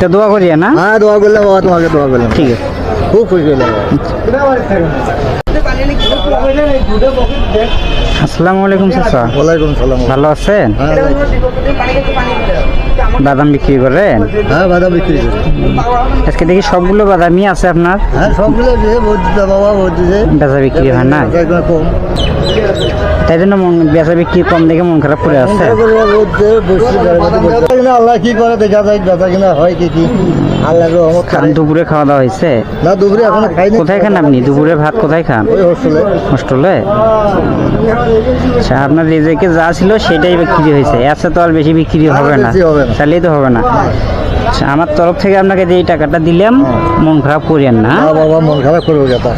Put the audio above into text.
তো দোয়া করিয়া না? হ্যাঁ দোয়া করলাম বাবা, তোমাকে দোয়া করলাম, ঠিক আছে, খুব খুশি হলাম। আসসালামু আলাইকুম চাচা, ওয়ালাইকুম সালাম। ভালো আছেন? হ্যাঁ বাদাম বিক্রি করেন? হ্যাঁ বাদাম বিক্রি করি। আজকে দেখি সবগুলো বাদামই আছে আপনার, হ্যাঁ সবগুলো দিয়ে ভোট দিতে বাবা, ভোট দিতে বেচা বিক্রি হয় না, কম। তাই জন্য বেচা বিক্রি কম দেখে মন খারাপ করে আছে। আল্লাহ কি করে দেখা যায়, বেচা কিনা হয় কি কি আল্লাহর রহমত। দুপুরে খাওয়া দাওয়া হয়েছে? না দুপুরে এখনো খাইনি। কোথায় খান আপনি দুপুরে ভাত? কোথায় খান? ওই হোস্টেলে। হোস্টেলে? আচ্ছা, আপনার রেজেকে যা ছিল সেটাই বিক্রি হয়েছে, এত তো আর বেশি বিক্রি হবে না, বেশি হবে না। তাহলেই তো হবে না। আচ্ছা, আমার তরফ থেকে আপনাকে যে এই টাকাটা দিলাম, মন খারাপ করিয়েন না। বাবা মন খারাপ করবো কথা।